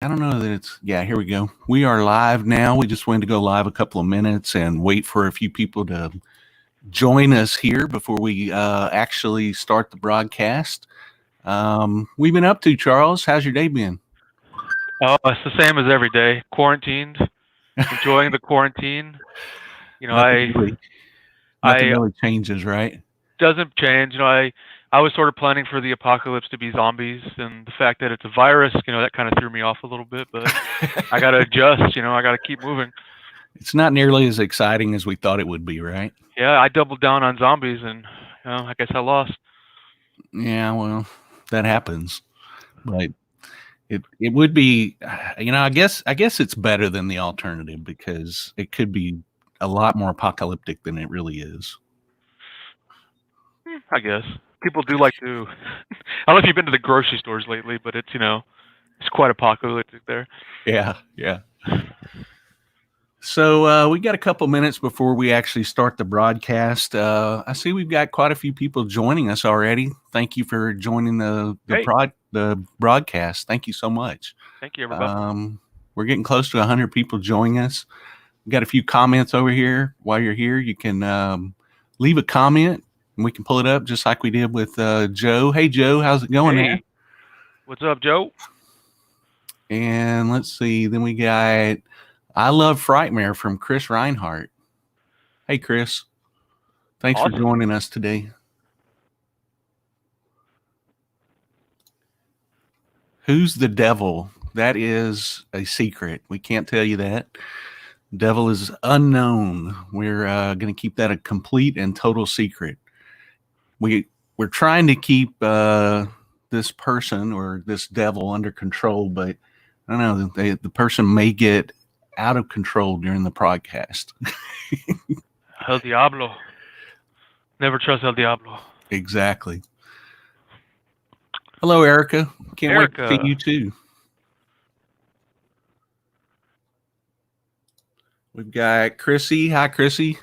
I don't know that it's, yeah, here we go. We are live now. We just wanted to go live a couple of minutes and wait for a few people to join us here before we actually start the broadcast. We've been up to, Charles. How's your day been? Oh, it's the same as every day. Quarantined, enjoying the quarantine. You know, Nothing I really changes, right? doesn't change. I was sort of planning for the apocalypse to be zombies, and the fact that it's a virus, that kind of threw me off a little bit. But I got to adjust. I got to keep moving. It's not nearly as exciting as we thought it would be, right? Yeah, I doubled down on zombies, and I guess I lost. Yeah, well, that happens, but it would be, I guess it's better than the alternative because it could be a lot more apocalyptic than it really is. I guess people do like to. I don't know if you've been to the grocery stores lately, but it's it's quite apocalyptic there. Yeah. So we got a couple minutes before we actually start the broadcast. I see we've got quite a few people joining us already. Thank you for joining the broadcast. Thank you so much. Thank you, everybody. We're getting close to 100 people joining us. We've got a few comments over here. While you're here, you can leave a comment, and we can pull it up just like we did with Joe. Hey, Joe, how's it going, man? What's up, Joe? And let's see. Then we got I Love Frightmare from Chris Reinhardt. Hey, Chris. Thanks for joining us today. Who's the devil? That is a secret. We can't tell you that. Devil is unknown. We're going to keep that a complete and total secret. We're trying to keep this person or this devil under control, but I don't know. The person may get out of control during the podcast. El Diablo. Never trust El Diablo. Exactly. Hello, Erica. Can't wait to see you too. We've got Chrissy. Hi, Chrissy.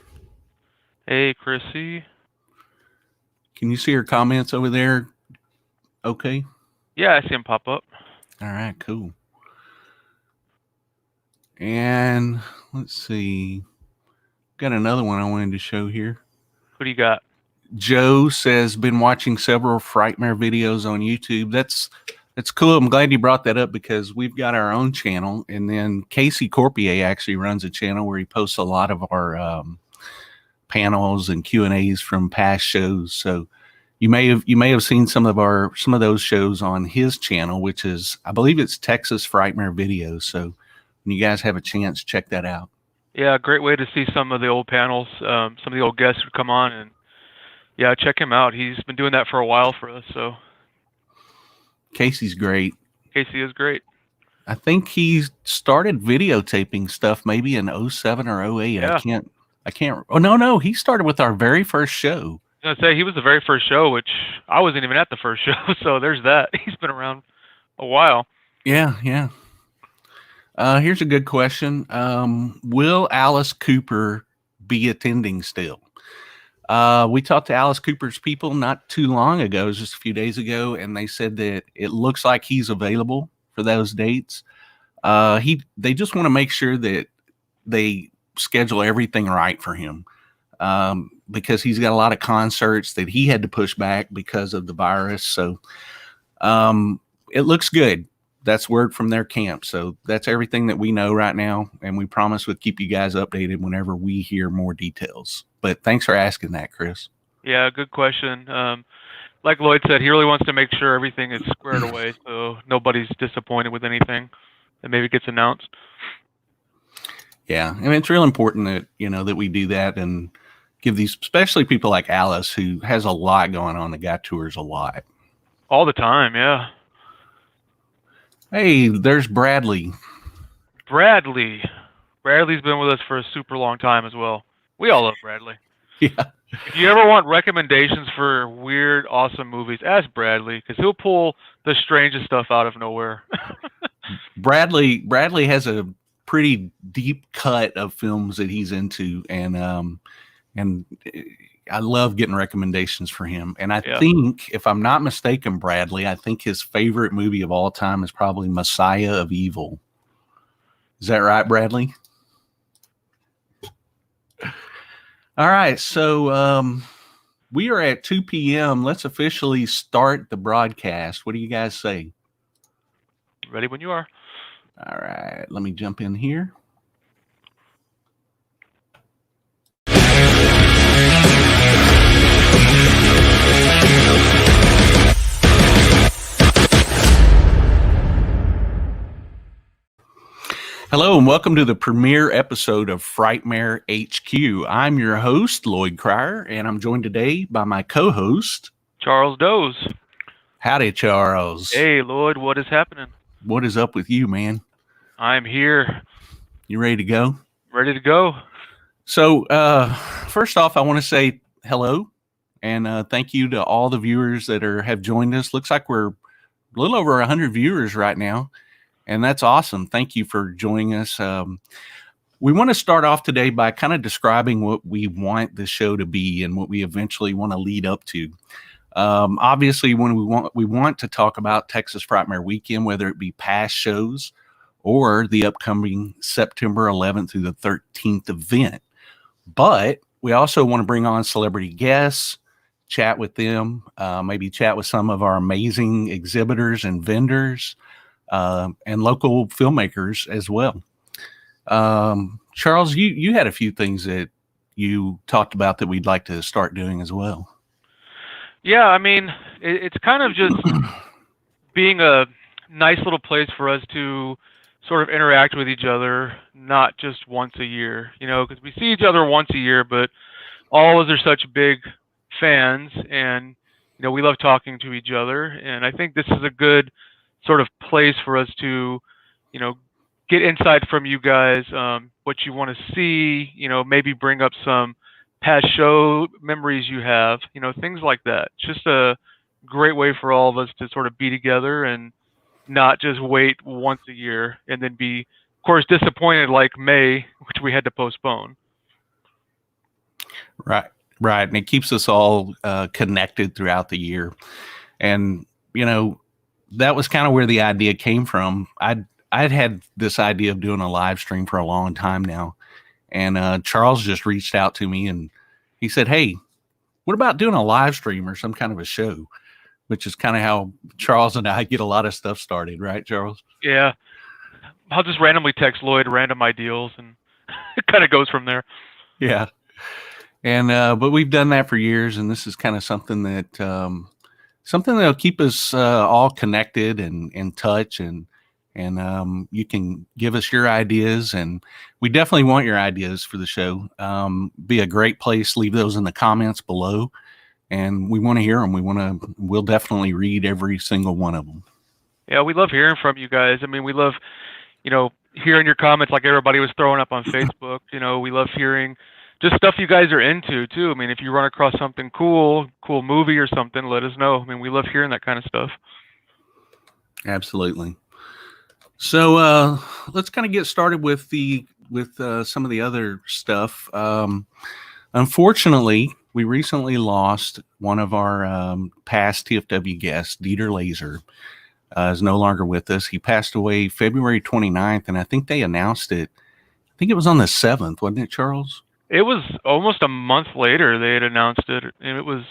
Hey, Chrissy. Can you see her comments over there? Okay. Yeah, I see them pop up. All right, cool. And let's see. Got another one I wanted to show here. What do you got? Joe says, been watching several Frightmare videos on YouTube. That's cool. I'm glad you brought that up because we've got our own channel. And then Casey Corpier actually runs a channel where he posts a lot of our panels and Q&As from past shows. So you may have seen some of those shows on his channel, which is, I believe it's Texas Frightmare Videos. So when you guys have a chance, check that out. Yeah, great way to see some of the old panels. Some of the old guests would come on, and yeah, check him out. He's been doing that for a while for us. So Casey's great. Casey is great. I think he started videotaping stuff maybe in 07 or 08. Yeah. I can't. Oh no, he started with our very first show. I was gonna say he was the very first show, which I wasn't even at the first show. So there's that. He's been around a while. Yeah. Here's a good question. Will Alice Cooper be attending still? We talked to Alice Cooper's people not too long ago, just a few days ago, and they said that it looks like he's available for those dates. They just want to make sure that they schedule everything right for him, because he's got a lot of concerts that he had to push back because of the virus. So it looks good. That's word from their camp. So that's everything that we know right now. And we promise we'll keep you guys updated whenever we hear more details. But thanks for asking that, Chris. Yeah, good question. Like Lloyd said, he really wants to make sure everything is squared away so nobody's disappointed with anything that maybe gets announced. Yeah, and it's real important that, that we do that and give these, especially people like Alice, who has a lot going on. The guy tours a lot. All the time, yeah. Hey, there's Bradley. Bradley's been with us for a super long time as well. We all love Bradley. Yeah. If you ever want recommendations for weird, awesome movies, ask Bradley, because he'll pull the strangest stuff out of nowhere. Bradley has a pretty deep cut of films that he's into, and I love getting recommendations for him. And I Yeah. think, if I'm not mistaken, Bradley, I think his favorite movie of all time is probably Messiah of Evil. Is that right, Bradley? All right. So we are at 2 p.m. Let's officially start the broadcast. What do you guys say? Ready when you are. All right. Let me jump in here. Hello and welcome to the premiere episode of Frightmare HQ. I'm your host, Lloyd Cryer, and I'm joined today by my co-host, Charles Doze. Howdy, Charles. Hey, Lloyd, what is happening? What is up with you, man? I'm here. You ready to go? Ready to go. So, first off, I want to say hello and thank you to all the viewers that have joined us. Looks like we're a little over 100 viewers right now. And that's awesome. Thank you for joining us. We want to start off today by kind of describing what we want the show to be and what we eventually want to lead up to. Obviously, when we want to talk about Texas Frightmare Weekend, whether it be past shows or the upcoming September 11th through the 13th event. But we also want to bring on celebrity guests, chat with them, maybe chat with some of our amazing exhibitors and vendors. And local filmmakers as well. Charles, you had a few things that you talked about that we'd like to start doing as well. Yeah, I mean, it's kind of just being a nice little place for us to sort of interact with each other, not just once a year, because we see each other once a year, but all of us are such big fans, and, we love talking to each other, and I think this is a good sort of place for us to, get insight from you guys, what you want to see, maybe bring up some past show memories you have, things like that. It's just a great way for all of us to sort of be together and not just wait once a year and then be, of course, disappointed like May, which we had to postpone. Right. And it keeps us all connected throughout the year. And, that was kind of where the idea came from. I'd had this idea of doing a live stream for a long time now. And Charles just reached out to me and he said, hey, what about doing a live stream or some kind of a show? Which is kind of how Charles and I get a lot of stuff started, right, Charles? Yeah. I'll just randomly text Lloyd random ideals and it kind of goes from there. Yeah. And but we've done that for years, and this is kind of something that something that'll keep us all connected and in touch, and you can give us your ideas, and we definitely want your ideas for the show. Be a great place. Leave those in the comments below, and we want to hear them. We'll definitely read every single one of them. Yeah, we love hearing from you guys. I mean, we love, hearing your comments like everybody was throwing up on Facebook. We love hearing just stuff you guys are into too. I mean, if you run across something cool movie or something, let us know. I mean, we love hearing that kind of stuff. Absolutely. So let's kind of get started with some of the other stuff. Unfortunately, we recently lost one of our past TFW guests, Dieter Laser, is no longer with us. He passed away February 29th, and I think they announced it. I think it was on the 7th, wasn't it, Charles? It was almost a month later they had announced it, and it was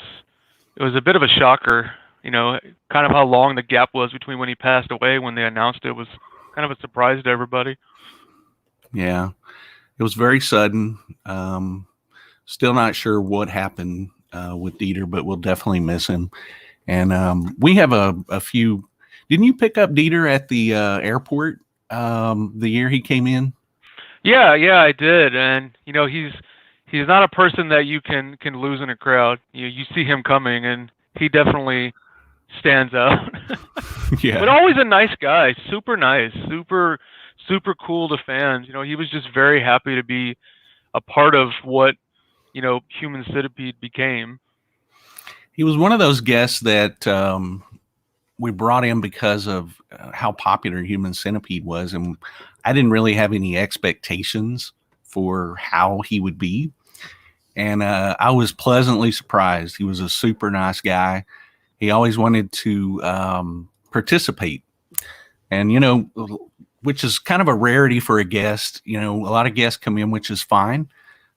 a bit of a shocker, kind of how long the gap was between when he passed away when they announced it. Was kind of a surprise to everybody. Yeah. It was very sudden. Still not sure what happened with Dieter, but we'll definitely miss him. And we have a few. Didn't you pick up Dieter at the airport the year he came in? Yeah, I did. And he's not a person that you can lose in a crowd. You see him coming, and he definitely stands out. Yeah. But always a nice guy, super nice, super cool to fans. He was just very happy to be a part of what Human Centipede became. He was one of those guests that we brought in because of how popular Human Centipede was, and I didn't really have any expectations for how he would be. And I was pleasantly surprised. He was a super nice guy. He always wanted to participate. And, which is kind of a rarity for a guest. A lot of guests come in, which is fine.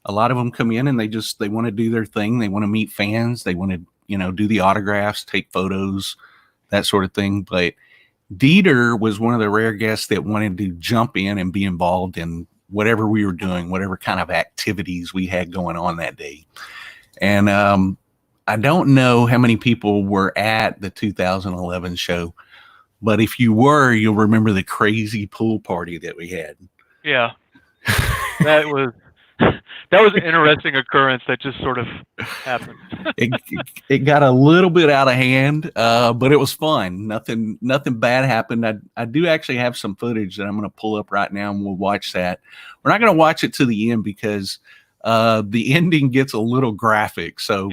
A lot of them come in and they want to do their thing. They want to meet fans. They want to, do the autographs, take photos, that sort of thing. But Dieter was one of the rare guests that wanted to jump in and be involved in whatever we were doing, whatever kind of activities we had going on that day. And I don't know how many people were at the 2011 show, but if you were, you'll remember the crazy pool party that we had. Yeah, that was an interesting occurrence that just sort of happened. it got a little bit out of hand, but it was fun. Nothing bad happened. I do actually have some footage that I'm going to pull up right now, and we'll watch that. We're not going to watch it to the end because the ending gets a little graphic. So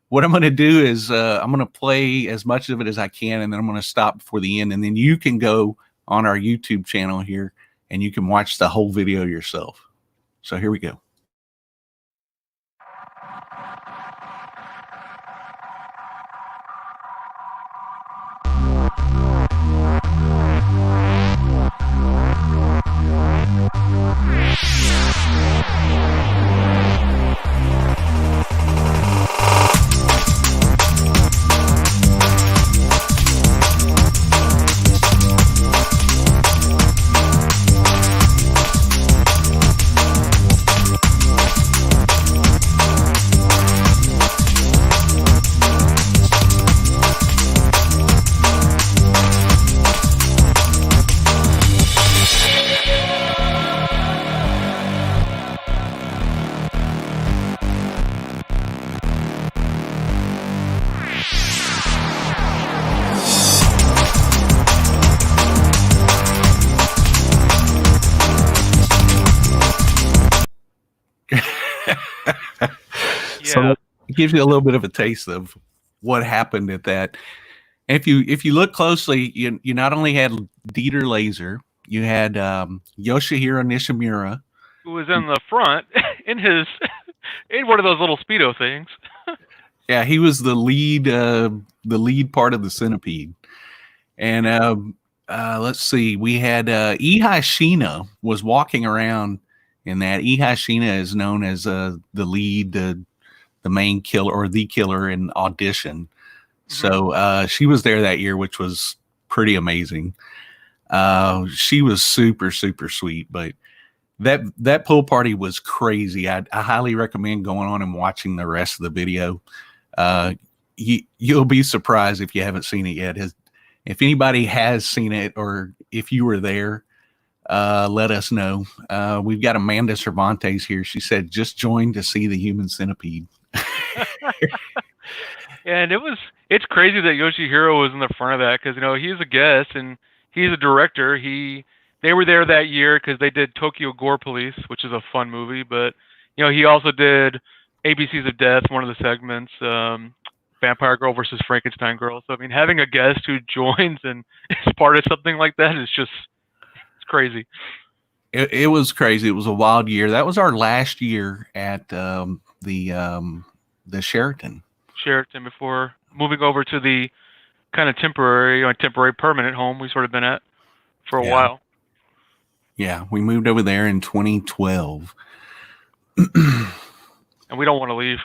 what I'm going to do is I'm going to play as much of it as I can, and then I'm going to stop before the end, and then you can go on our YouTube channel here, and you can watch the whole video yourself. So here we go. So it gives you a little bit of a taste of what happened at that. And if you look closely, you not only had Dieter Laser, you had Yoshihiro Nishimura, who was in the front in one of those little Speedo things. Yeah, he was the lead part of the Centipede. And let's see, we had Ihai Shina was walking around in that. Ihai Shina is known as the lead, the main killer or the killer in Audition. So she was there that year, which was pretty amazing. She was super, super sweet, but that pool party was crazy. I highly recommend going on and watching the rest of the video. You'll be surprised if you haven't seen it yet. If anybody has seen it, or if you were there, let us know. We've got Amanda Cervantes here. She said, just joined to see the human centipede. And it's crazy that Yoshihiro was in the front of that, because he's a guest and he's a director. They were there that year because they did Tokyo Gore Police, which is a fun movie, but he also did ABCs of Death, one of the segments, Vampire Girl versus Frankenstein Girl. So having a guest who joins and is part of something like that is it's crazy. It was crazy. It was a wild year. That was our last year at the Sheraton before moving over to the kind of temporary permanent home we sort of been at for a while. Yeah, we moved over there in 2012. And we don't want to leave.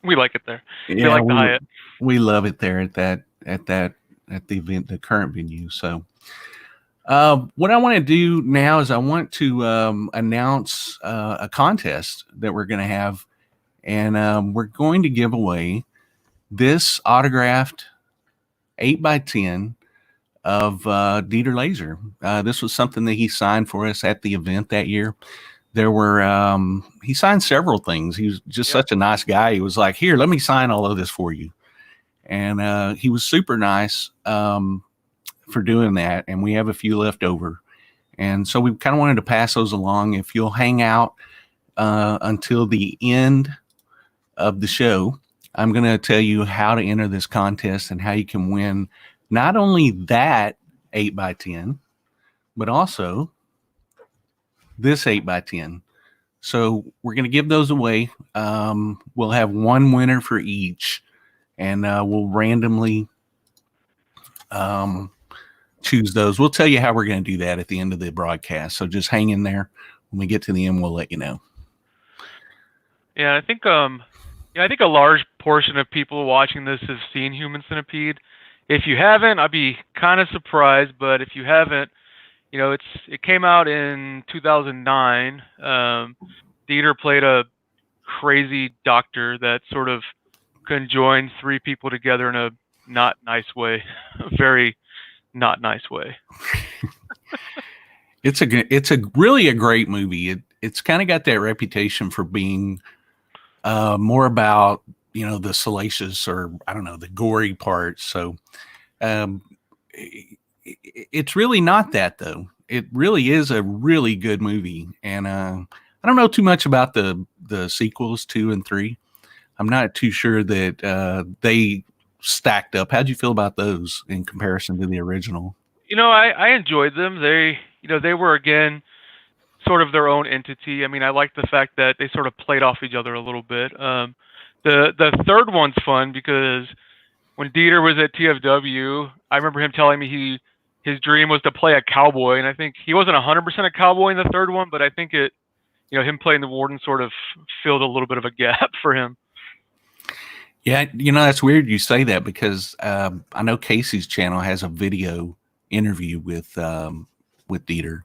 We like it there. We like the Hyatt. We love it there at the event, the current venue. So what I want to do now is I want to announce a contest that we're going to have, and we're going to give away this autographed 8x10 of Dieter Laser. This was something that he signed for us at the event that year. There were he signed several things. He was just such a nice guy. He was like, here, let me sign all of this for you. And he was super nice for doing that. And we have a few left over. And so we kind of wanted to pass those along. If you'll hang out until the end of the show, I'm going to tell you how to enter this contest and how you can win not only that 8x10, but also this 8x10. So we're going to give those away. We'll have one winner for each, and we'll randomly choose those. We'll tell you how we're going to do that at the end of the broadcast. So just hang in there. When we get to the end, we'll let you know. Yeah, I think a large portion of people watching this have seen Human Centipede. If you haven't, I'd be kind of surprised. But if you haven't, it came out in 2009. Dieter played a crazy doctor that sort of conjoined three people together in a not nice way, a very not nice way. It's a really a great movie. It's kind of got that reputation for being more about the salacious, or I don't know, the gory parts. So it's really not that, though. It really is a really good movie, and I don't know too much about the sequels 2 and 3. I'm not too sure that they stacked up. How'd you feel about those in comparison to the original? I enjoyed them. They were, again, sort of their own entity. I mean, I like the fact that they sort of played off each other a little bit. The third one's fun because when Dieter was at TFW, I remember him telling me his dream was to play a cowboy, and I think he wasn't 100% a cowboy in the third one, but I think him playing the warden sort of filled a little bit of a gap for him. Yeah, that's weird you say that, because I know Casey's channel has a video interview with Dieter,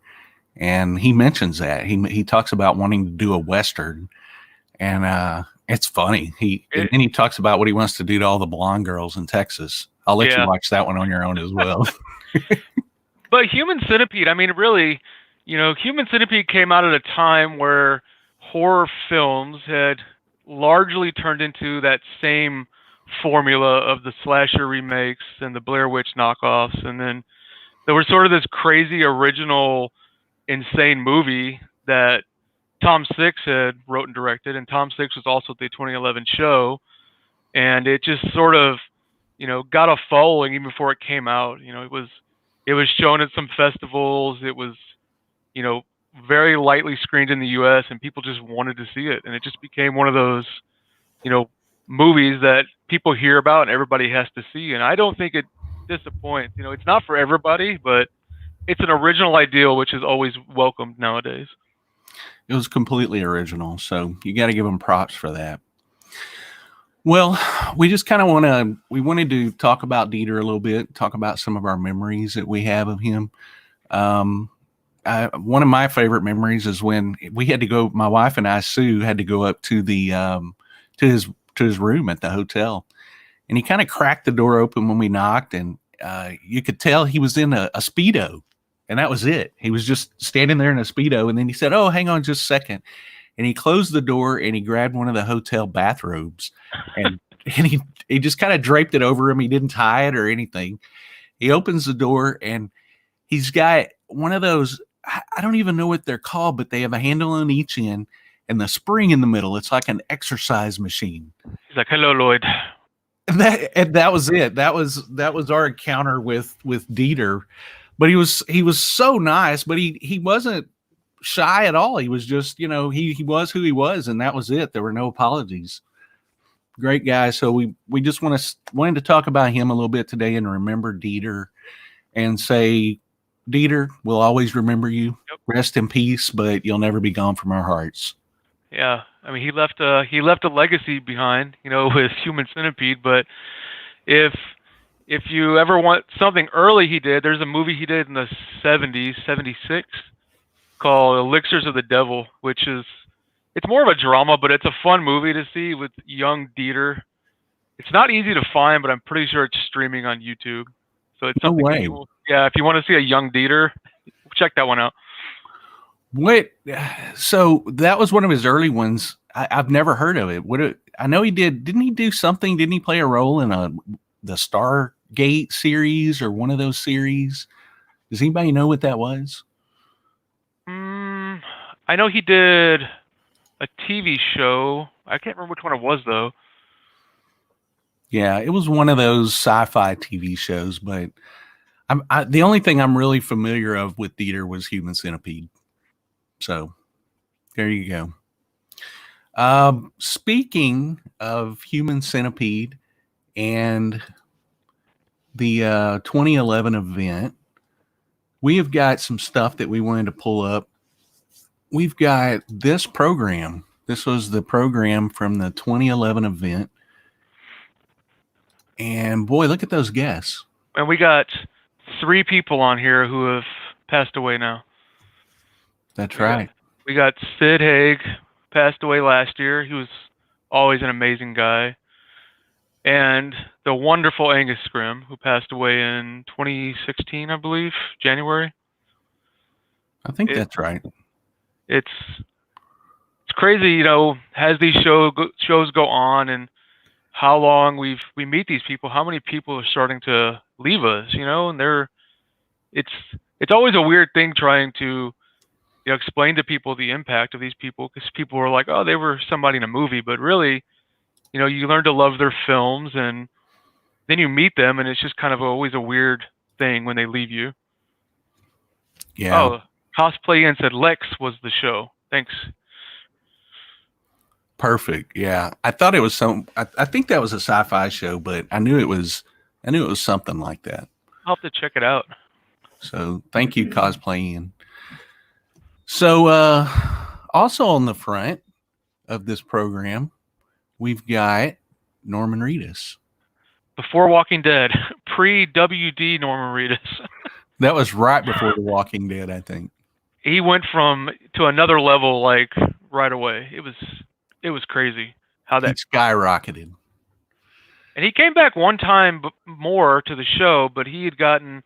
and he mentions that he talks about wanting to do a Western, and it's funny. And then he talks about what he wants to do to all the blonde girls in Texas. I'll let you watch that one on your own as well. But Human Centipede, I mean, really, Human Centipede came out at a time where horror films had largely turned into that same formula of the slasher remakes and the Blair Witch knockoffs, and then there was sort of this crazy original insane movie that Tom Six had wrote and directed, and Tom Six was also at the 2011 show, and it just sort of got a following even before it came out. It was shown at some festivals. It was very lightly screened in the US, and people just wanted to see it, and it just became one of those movies that people hear about and everybody has to see. And I don't think it disappoints. It's not for everybody, but it's an original idea, which is always welcomed nowadays. It was completely original, so you got to give them props for that. Well, we just kind of wanted to talk about Dieter a little bit, talk about some of our memories that we have of him. One of my favorite memories is when we had to go. My wife and I, Sue, had to go up to the to his room at the hotel, and he kind of cracked the door open when we knocked, and you could tell he was in a Speedo, and that was it. He was just standing there in a Speedo, and then he said, "Oh, hang on just a second," and he closed the door and he grabbed one of the hotel bathrobes, and he just kind of draped it over him. He didn't tie it or anything. He opens the door and he's got one of those. I don't even know what they're called, but they have a handle on each end and the spring in the middle. It's like an exercise machine. He's like, "Hello, Lloyd." And that was it. That was our encounter with Dieter. But he was so nice, but he wasn't shy at all. He was just, he was who he was, and that was it. There were no apologies. Great guy. So we just wanted to talk about him a little bit today and remember Dieter and say, Dieter, we'll always remember you. Yep. Rest in peace, but you'll never be gone from our hearts. Yeah, I mean, he left a legacy behind, with Human Centipede. But if you ever want something early he did, there's a movie he did in the 70s, 76, called Elixirs of the Devil, which it's more of a drama, but it's a fun movie to see with young Dieter. It's not easy to find, but I'm pretty sure it's streaming on YouTube. So it's something. No way. If you want to see a young Dieter, check that one out. Wait, so that was one of his early ones. I've never heard of it. I know he did. Didn't he do something? Didn't he play a role in the Stargate series or one of those series? Does anybody know what that was? I know he did a TV show. I can't remember which one it was, though. Yeah, it was one of those sci-fi TV shows, but the only thing I'm really familiar of with Dieter was Human Centipede. So there you go. Speaking of Human Centipede and the 2011 event, we have got some stuff that we wanted to pull up. We've got this program. This was the program from the 2011 event. And boy, look at those guests. And we got 3 people on here who have passed away now. That's right. We got Sid Haig, passed away last year. He was always an amazing guy. And the wonderful Angus Scrim, who passed away in 2016, I believe, January. I think that's right. It's crazy, you know, as these shows go on and how long we meet these people, how many people are starting to leave us, you know, and it's always a weird thing trying to, you know, explain to people the impact of these people, because people were like, oh, they were somebody in a movie, but really, you know, you learn to love their films and then you meet them, and it's just kind of always a weird thing when they leave you. Yeah. Oh, Cosplay Ian said Lex was the show. Thanks. Perfect. Yeah. I thought it was I think that was a sci-fi show, but I knew it was something like that. I'll have to check it out. So thank you, Cosplay Ian. So also on the front of this program, we've got Norman Reedus. Before Walking Dead, pre-WD Norman Reedus. That was right before The Walking Dead, I think. He went to another level like right away. It was crazy how that skyrocketed. And he came back one time more to the show, but he had gotten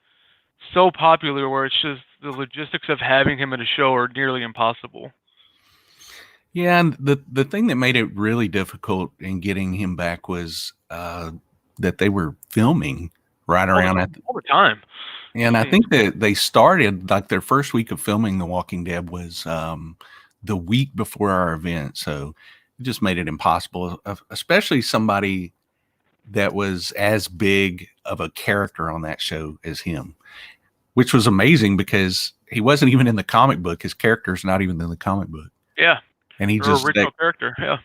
so popular where it's just the logistics of having him in a show are nearly impossible. Yeah, and the thing that made it really difficult in getting him back was that they were filming right around all the time. And I think that they started, like, their first week of filming The Walking Dead was the week before our event. So it just made it impossible, especially somebody that was as big of a character on that show as him, which was amazing because he wasn't even in the comic book. His character's not even in the comic book. Yeah. And he just original character. Yeah.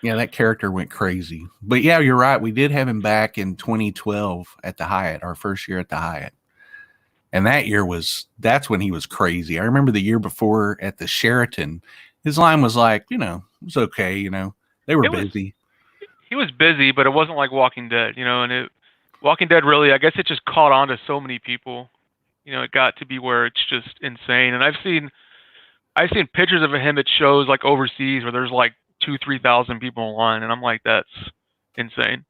Yeah, that character went crazy. But yeah, you're right. We did have him back in 2012 at the Hyatt, our first year at the Hyatt. And that year that's when he was crazy. I remember the year before at the Sheraton, his line was like, you know, it was okay. You know, they were busy. He was busy, but it wasn't like Walking Dead, you know, and Walking Dead really, I guess it just caught on to so many people. You know, it got to be where it's just insane. And I've seen pictures of him at shows like overseas where there's like 2,000-3,000 people in line, and I'm like, that's insane.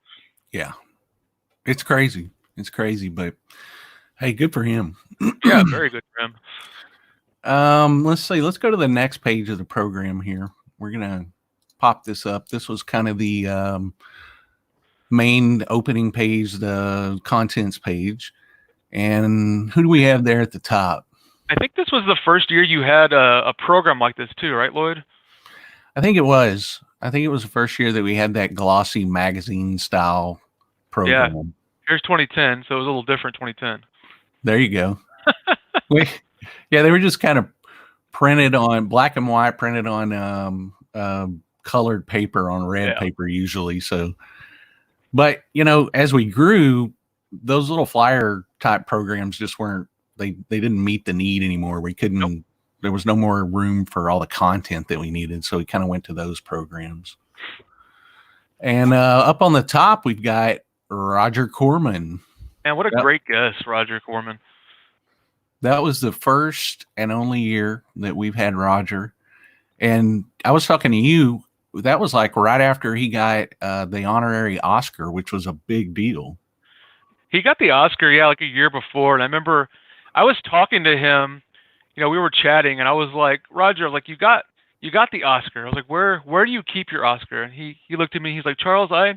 Yeah, it's crazy. It's crazy, but hey, good for him. Yeah, very good for him. Let's see. Let's go to the next page of the program here. We're gonna pop this up. This was kind of the main opening page, the contents page. And who do we have there at the top? I think this was the first year you had a program like this too, right, Lloyd? I think it was. I think it was the first year that we had that glossy magazine style program. Yeah. Here's 2010, so it was a little different 2010. There you go. Yeah, they were just kind of printed on black and white, printed on colored paper on red paper usually. So, but you know, as we grew, those little flyer type programs just weren't. They didn't meet the need anymore. We couldn't. Nope. There was no more room for all the content that we needed, so we kind of went to those programs. And up on the top, we've got Roger Corman. Man, what a great guest, Roger Corman. That was the first and only year that we've had Roger. And I was talking to you, that was like right after he got the honorary Oscar, which was a big deal. He got the Oscar, like a year before. And I remember I was talking to him, you know, we were chatting, and I was like, Roger, like, you got the Oscar. I was like, where do you keep your Oscar? And he looked at me, he's like, Charles, I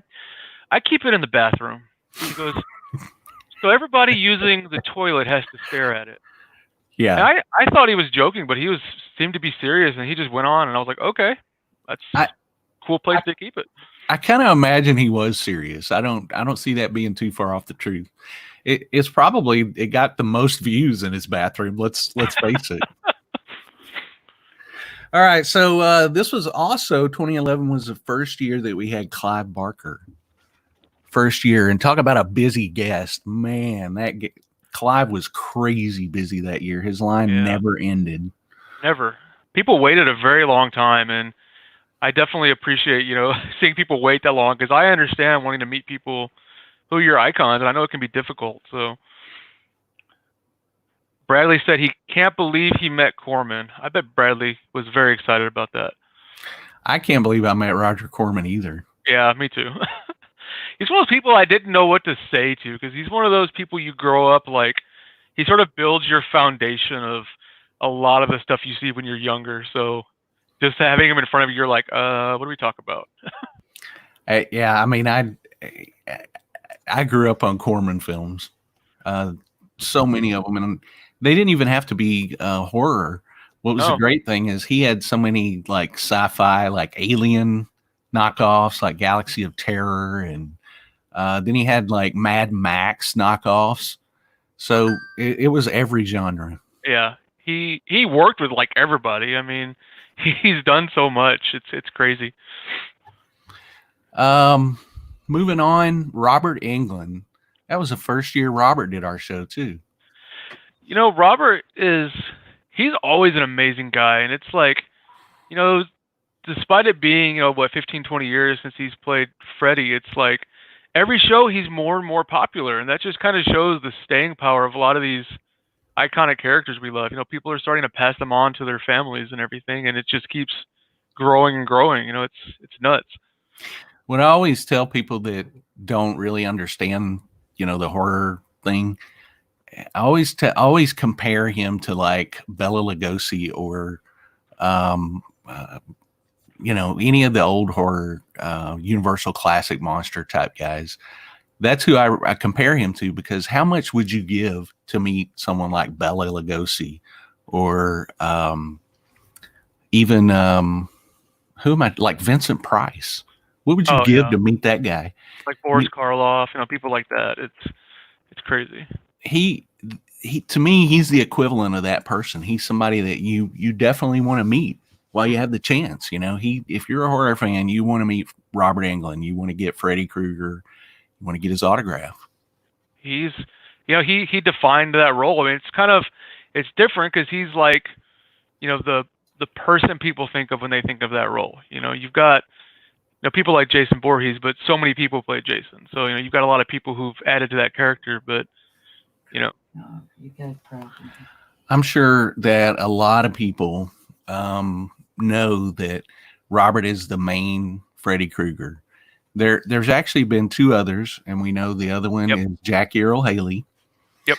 keep it in the bathroom. He goes, so everybody using the toilet has to stare at it. Yeah. And I thought he was joking, but he seemed to be serious, and he just went on, and I was like, okay, that's a cool place to keep it. I kind of imagine he was serious. I don't see that being too far off the truth. It's probably, it got the most views in his bathroom. Let's face it. All right, so this was also 2011 was the first year that we had Clive Barker. First year, and talk about a busy guest, man. Clive was crazy busy that year. His line never ended. Never. People waited a very long time, and I definitely appreciate, seeing people wait that long, because I understand wanting to meet people who are your icons, and I know it can be difficult. So Bradley said he can't believe he met Corman. I bet Bradley was very excited about that. I can't believe I met Roger Corman either. Yeah, me too. He's one of those people I didn't know what to say to, because he's one of those people you grow up like. He sort of builds your foundation of a lot of the stuff you see when you're younger. So just having him in front of you, you're like, what do we talk about? Yeah, I mean, I grew up on Corman films, so many of them, and they didn't even have to be horror. What was the great thing is he had so many like sci-fi, like Alien knockoffs, like Galaxy of Terror, and then he had like Mad Max knockoffs. So it was every genre. Yeah, he worked with like everybody. I mean, he's done so much. It's crazy. Moving on, Robert Englund. That was the first year Robert did our show too. Robert he's always an amazing guy, and it's like, despite it being, 15, 20 years since he's played Freddy, it's like every show he's more and more popular, and that just kind of shows the staying power of a lot of these iconic characters we love. People are starting to pass them on to their families and everything, and it just keeps growing and growing. It's nuts. What I always tell people that don't really understand, the horror thing, I always compare him to like Bela Lugosi or, any of the old horror, Universal Classic monster type guys. That's who I compare him to, because how much would you give to meet someone like Bela Lugosi or even who am I, like Vincent Price? What would you give to meet that guy? Like Boris Karloff, people like that. It's crazy. He to me, he's the equivalent of that person. He's somebody that you definitely want to meet while you have the chance. If you're a horror fan, you want to meet Robert Englund, you want to get Freddy Krueger, you want to get his autograph. He defined that role. I mean, it's different because he's like, the person people think of when they think of that role. You've got people like Jason Voorhees, but so many people play Jason. So you've got a lot of people who've added to that character, but I'm sure that a lot of people know that Robert is the main Freddy Krueger. There's actually been two others, and we know the other one is Jackie Earle Haley. Yep.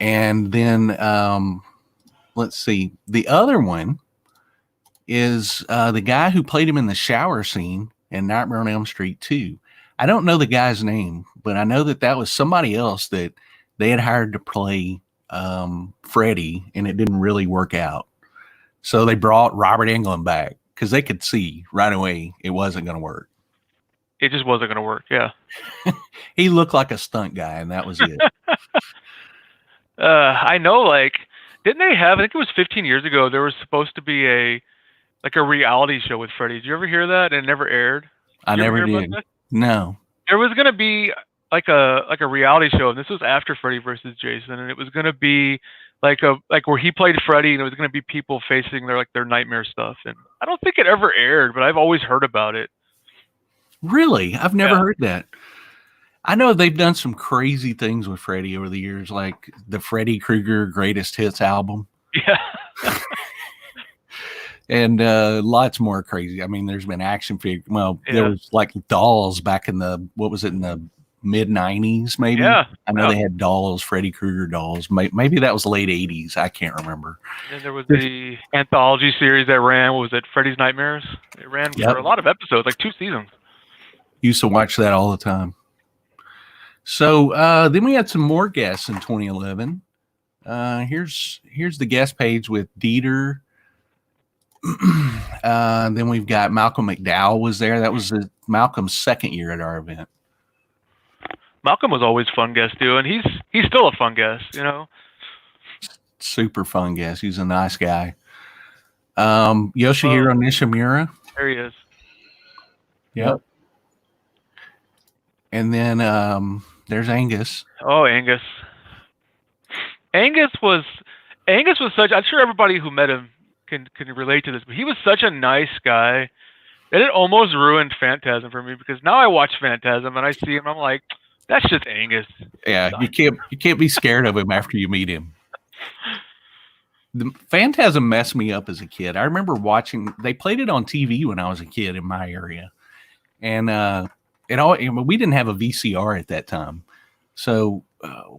And then let's see, the other one is the guy who played him in the shower scene in Nightmare on Elm Street 2. I don't know the guy's name, but I know that was somebody else that they had hired to play Freddy, and it didn't really work out. So they brought Robert Englund back because they could see right away it wasn't going to work. It just wasn't going to work, yeah. He looked like a stunt guy, and that was it. I know, didn't they have, I think it was 15 years ago, there was supposed to be a reality show with Freddy. Did you ever hear that? And it never aired? I never did. No. There was going to be like a reality show, and this was after Freddy versus Jason, and it was going to be like where he played Freddy, and it was going to be people facing their nightmare stuff. And I don't think it ever aired, but I've always heard about it. Really? I've never heard that. I know they've done some crazy things with Freddy over the years, like the Freddy Krueger Greatest Hits album. Yeah. And lots more crazy. I mean, there's been action figures. Well, there was like dolls back in the mid 90s, maybe. Yeah. I know they had dolls, Freddy Krueger dolls. Maybe that was late 80s. I can't remember. And there was the anthology series that ran. What was it? Freddy's Nightmares. It ran for a lot of episodes, like 2 seasons. Used to watch that all the time. So then we had some more guests in 2011. Here's the guest page with Dieter. Then we've got Malcolm McDowell was there. That was Malcolm's second year at our event. Malcolm was always a fun guest too, and he's still a fun guest, Super fun guest. He's a nice guy. Yoshihiro Nishimura. There he is. Yep. And then there's Angus. Oh, Angus. Angus was such. I'm sure everybody who met him can relate to this, but he was such a nice guy that it almost ruined Phantasm for me, because now I watch Phantasm and I see him, I'm like, that's just Angus. Yeah, you can't be scared of him after you meet him. The Phantasm messed me up as a kid. I remember watching. They played it on TV when I was a kid in my area, and we didn't have a VCR at that time, so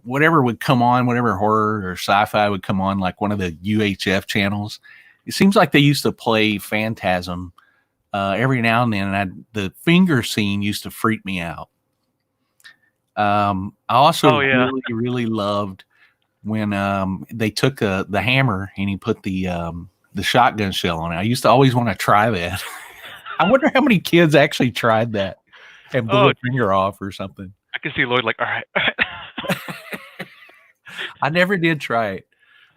whatever would come on, whatever horror or sci-fi would come on, like one of the UHF channels, it seems like they used to play Phantasm every now and then, and the finger scene used to freak me out. I also really, really loved when they took the hammer and he put the shotgun shell on it. I used to always want to try that. I wonder how many kids actually tried that and blew a finger off or something. I can see Lloyd like, all right. I never did try it.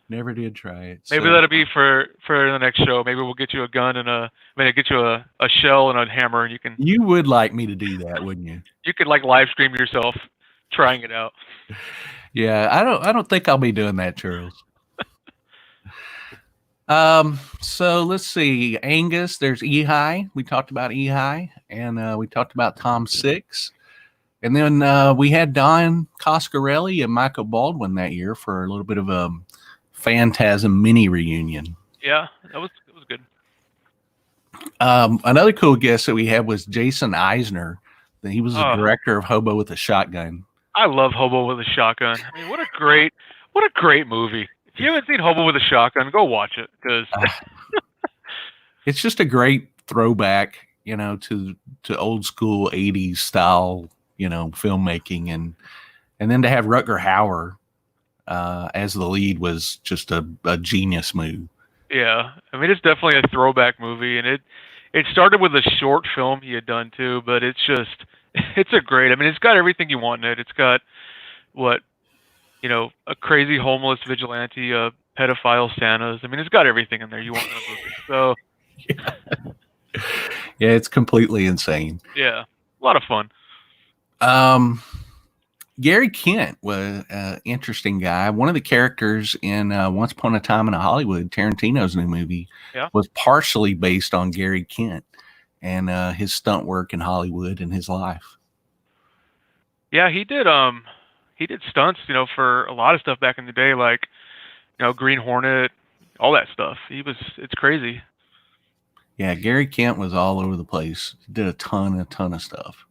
Maybe that'll be for the next show. Maybe we'll get you a gun and get you a shell and a hammer, and you can. You would like me to do that, wouldn't you? You could like live stream yourself trying it out. Yeah, I don't think I'll be doing that, Charles. So let's see. Angus, there's Ehi. We talked about Ehi, and we talked about Tom Six. And then we had Don Coscarelli and Michael Baldwin that year for a little bit of a Phantasm mini reunion. Yeah, it was good. Another cool guest that we had was Jason Eisner. He was the director of Hobo with a Shotgun. I love Hobo with a Shotgun. I mean, what a great movie. If you haven't seen Hobo with a Shotgun, go watch it, because it's just a great throwback, to old school 80s style, filmmaking, and then to have Rutger Hauer as the lead was just a genius move. Yeah, I mean, it's definitely a throwback movie, and it started with a short film he had done too, but it's got everything you want in it. It's got a crazy homeless vigilante, pedophile Santas. I mean, it's got everything in there you want in a movie. So yeah, it's completely insane. Yeah, a lot of fun. Gary Kent was an interesting guy. One of the characters in Once Upon a Time in Hollywood, Tarantino's new movie, was partially based on Gary Kent and his stunt work in Hollywood and his life. Yeah, he did stunts, for a lot of stuff back in the day, like, Green Hornet, all that stuff. It's crazy. Yeah, Gary Kent was all over the place. He did a ton of stuff.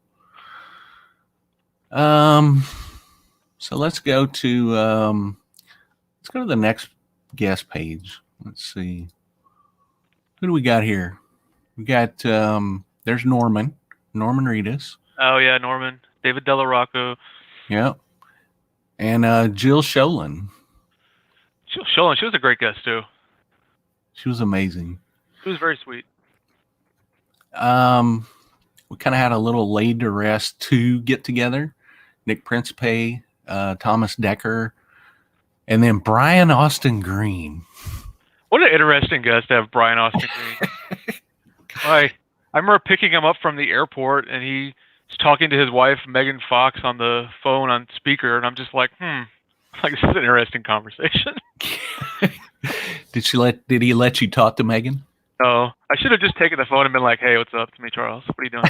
So let's go to the next guest page. Let's see. Who do we got here? We got there's Norman Reedus. Oh yeah, Norman. David Della Rocco. Yep. And Jill Sholin. Jill Sholin, she was a great guest too. She was amazing. She was very sweet. We kind of had a little laid to rest 2 get together. Nick Principe, Thomas Decker, and then Brian Austin Green. What an interesting guest to have Brian Austin Green. I remember picking him up from the airport, and he was talking to his wife, Megan Fox, on the phone on speaker, and I'm just like, this is an interesting conversation. Did he let you talk to Megan? No, I should have just taken the phone and been like, "Hey, what's up? It's me, Charles. What are you doing?"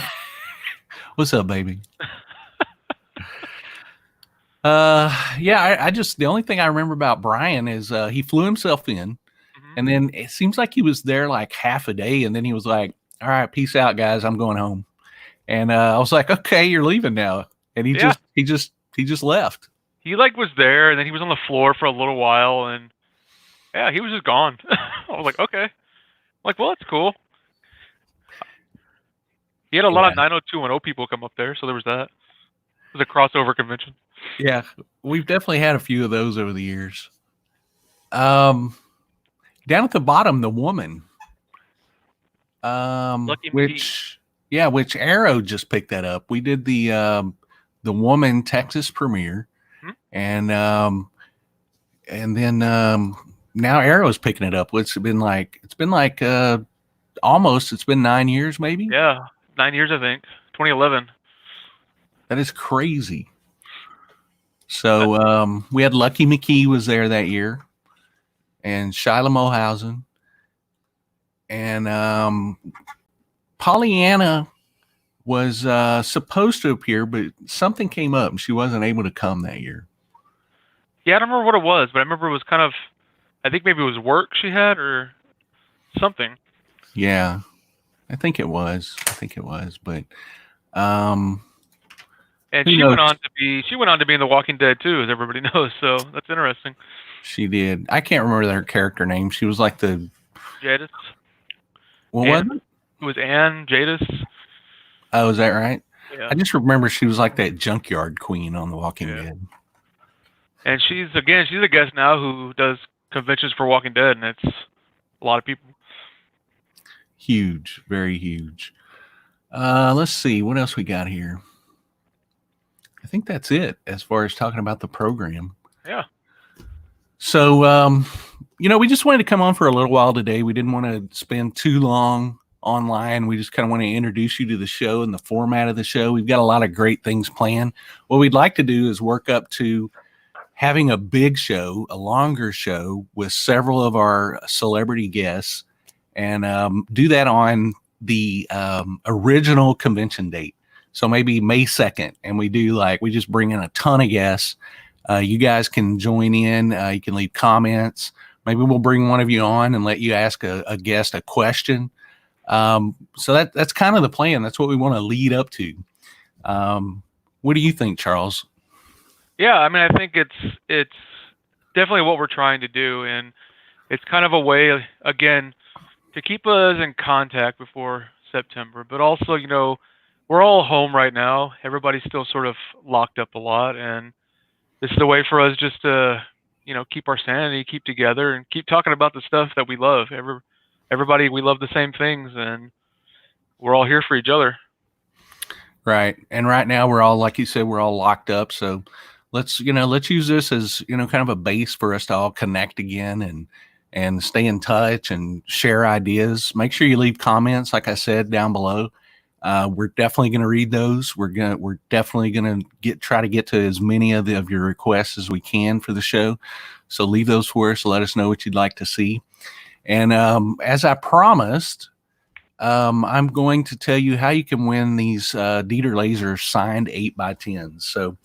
What's up, baby? I just, the only thing I remember about Brian is he flew himself in, and then it seems like he was there like half a day, and then he was like, "All right, peace out, guys. I'm going home." And I was like, "Okay, you're leaving now." And he just left. He was there, and then he was on the floor for a little while, and he was just gone. I was like, okay. Well, that's cool. He had a lot of 90210 people come up there, so there was that. It was a crossover convention. Yeah, we've definitely had a few of those over the years. Down at the bottom, the woman. Which Arrow just picked that up. We did the Woman Texas premiere, and then now Arrow's picking it up. What's it been like? It's been like almost. It's been 9 years, maybe. Yeah, 9 years, I think. 2011. That is crazy. So we had Lucky McKee was there that year, and Shiloh Mohausen, and Pollyanna was supposed to appear, but something came up and she wasn't able to come that year. Yeah, I don't remember what it was, but I remember it was kind of, I think maybe it was work she had or something. Yeah, I think it was. But and who she knows? went on to be in The Walking Dead too, as everybody knows. So that's interesting. She did. I can't remember her character name. She was like the Jadis. what was it? It was Ann Jadis. Oh, is that right? Yeah. I just remember she was like that junkyard queen on The Walking Dead. And she's a guest now who does conventions for Walking Dead, and it's a lot of people. Huge, very huge. Let's see what else we got here. I think that's it as far as talking about the program. Yeah. So, we just wanted to come on for a little while today. We didn't want to spend too long online. We just kind of want to introduce you to the show and the format of the show. We've got a lot of great things planned. What we'd like to do is work up to having a big show, a longer show with several of our celebrity guests, and do that on the original convention date. So maybe May 2nd, and we just bring in a ton of guests. You guys can join in. You can leave comments. Maybe we'll bring one of you on and let you ask a guest a question. So that's kind of the plan. That's what we want to lead up to. What do you think, Charles? Yeah, I mean, I think it's definitely what we're trying to do, and it's kind of a way, again, to keep us in contact before September. But also, we're all home right now. Everybody's still sort of locked up a lot, and this is a way for us just to, keep our sanity, keep together, and keep talking about the stuff that we love. Everybody, we love the same things, and we're all here for each other. Right. And right now we're all, like you said, we're all locked up. So let's use this as, kind of a base for us to all connect again and stay in touch and share ideas. Make sure you leave comments, like I said, down below. We're definitely going to read those. We're definitely going to try to get to as many of your requests as we can for the show. So leave those for us. Let us know what you'd like to see. And as I promised, I'm going to tell you how you can win these Dieter Lasers signed 8x10s. So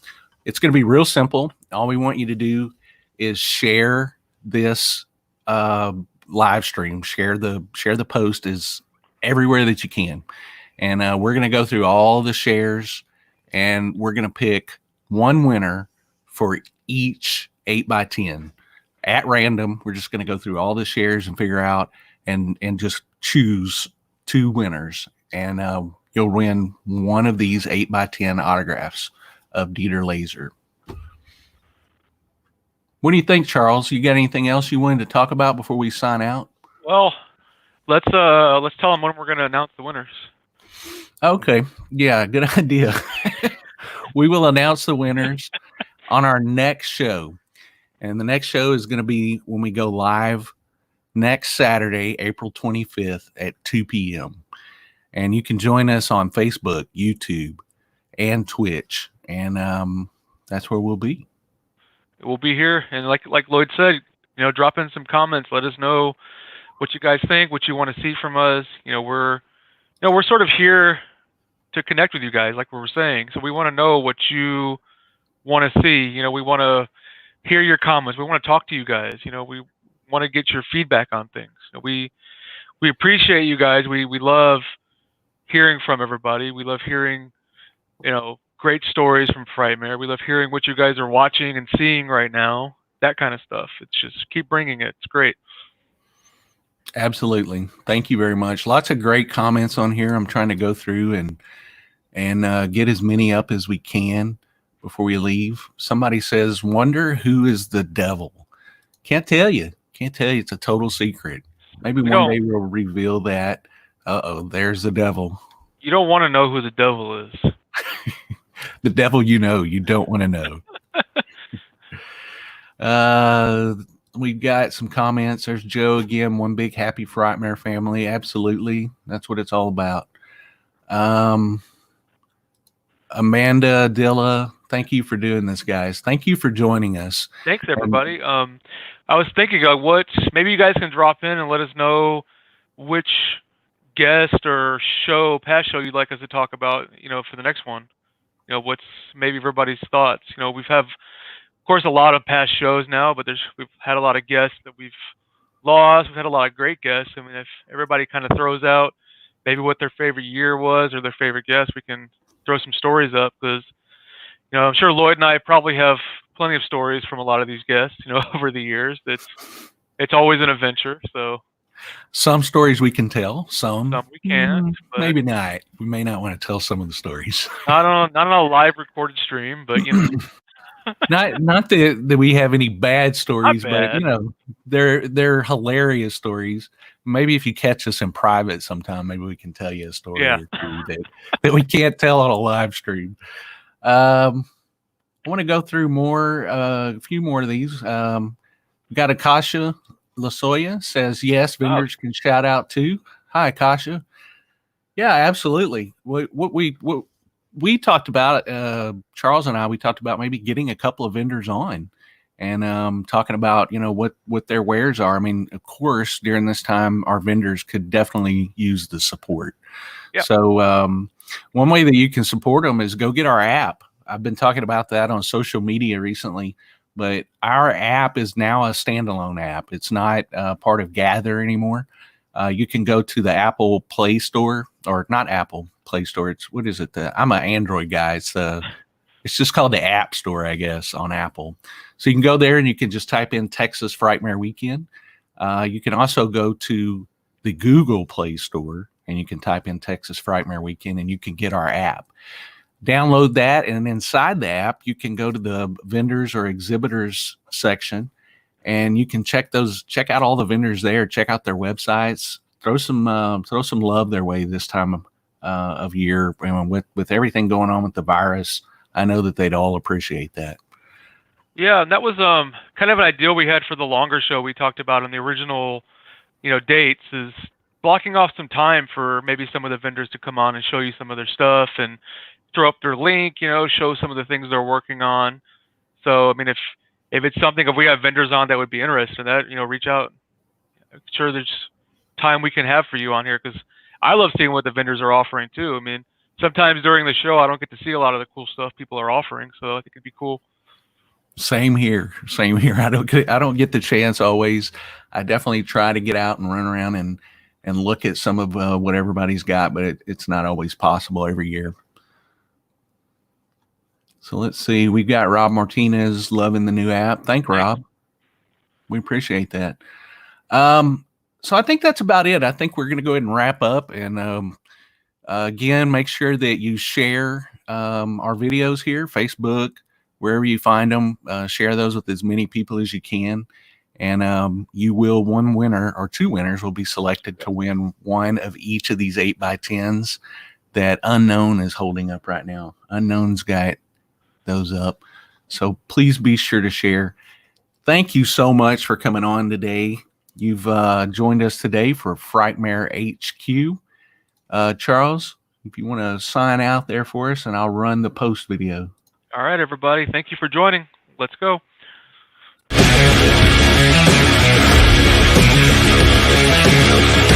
it's going to be real simple. All we want you to do is share this live stream. Share the post is everywhere that you can. And we're going to go through all the shares, and we're going to pick one winner for each 8x10 at random. We're just going to go through all the shares and figure out and just choose two winners, and you'll win one of these 8x10 autographs of Dieter Laser. What do you think, Charles? You got anything else you wanted to talk about before we sign out? Well, let's tell them when we're going to announce the winners. Okay. Yeah, good idea. We will announce the winners on our next show. And the next show is going to be when we go live next Saturday, April 25th at 2 p.m. And you can join us on Facebook, YouTube, and Twitch. And that's where we'll be. We'll be here. And like Lloyd said, drop in some comments. Let us know what you guys think, what you want to see from us. We're sort of here to connect with you guys, like we were saying. So we want to know what you want to see. We want to hear your comments. We want to talk to you guys. We want to get your feedback on things. We appreciate you guys. We love hearing from everybody. We love hearing, great stories from Frightmare. We love hearing what you guys are watching and seeing right now. That kind of stuff. It's just keep bringing it. It's great. Absolutely. Thank you very much. Lots of great comments on here. I'm trying to go through and get as many up as we can before we leave. Somebody says, wonder who is the devil. Can't tell you. It's a total secret. Maybe one day we'll reveal that. There's the devil. You don't want to know who the devil is. The devil you don't want to know. we've got some comments. There's Joe again. One big happy Frightmare family. Absolutely, that's what it's all about. Amanda Dilla, thank you for doing this, guys. Thank you for joining us. Thanks, everybody. I was thinking, what maybe you guys can drop in and let us know which guest or past show you'd like us to talk about, for the next one. What's maybe everybody's thoughts. We've have, of course, a lot of past shows now, but we've had a lot of guests that we've lost. We've had a lot of great guests. I mean, if everybody kind of throws out maybe what their favorite year was or their favorite guest, we can throw some stories up, because I'm sure Lloyd and I probably have plenty of stories from a lot of these guests, over the years. It's always an adventure. So some stories we can tell, some we can't. But maybe not. We may not want to tell some of the stories. Not on a live recorded stream, but not that we have any bad stories, bad. But they're hilarious stories. Maybe if you catch us in private sometime, maybe we can tell you a story or two that we can't tell on a live stream. I want to go through a few more of these. We got Akasha Lasoya says, yes, vendors can shout out too. Hi, Akasha. Yeah, absolutely. What we talked about, Charles and I, we talked about maybe getting a couple of vendors on and talking about, what their wares are. I mean, of course, during this time, our vendors could definitely use the support. Yep. So one way that you can support them is go get our app. I've been talking about that on social media recently, but our app is now a standalone app. It's not part of Gather anymore. You can go to the Apple Play Store, or not Apple Play Store. It's, what is it? I'm an Android guy. It's just called the App Store, I guess, on Apple. So you can go there and you can just type in Texas Frightmare Weekend. You can also go to the Google Play Store and you can type in Texas Frightmare Weekend and you can get our app. Download that, and inside the app, you can go to the vendors or exhibitors section, and you can check out all the vendors there, check out their websites, throw some love their way this time of year. With everything going on with the virus, I know that they'd all appreciate that. Yeah, and that was kind of an idea we had for the longer show we talked about on the original, dates, is blocking off some time for maybe some of the vendors to come on and show you some of their stuff and throw up their link, show some of the things they're working on. So, I mean, if it's something, if we have vendors on that would be interested in that, reach out. I'm sure there's time we can have for you on here, because I love seeing what the vendors are offering too. I mean, sometimes during the show, I don't get to see a lot of the cool stuff people are offering, so I think it'd be cool. Same here. I don't get the chance always. I definitely try to get out and run around and look at some of what everybody's got, but it's not always possible every year. So let's see. We've got Rob Martinez loving the new app. Thank Rob. We appreciate that. So I think that's about it. I think we're going to go ahead and wrap up. And again, make sure that you share our videos here, Facebook, wherever you find them. Share those with as many people as you can. And one winner or two winners will be selected to win one of each of these 8x10s that Unknown is holding up right now. Unknown's got those up. So please be sure to share. Thank you so much for coming on today. You've joined us today for Frightmare HQ. Charles, if you want to sign out there for us, and I'll run the post video. All right, everybody. Thank you for joining. Let's go. Thank you.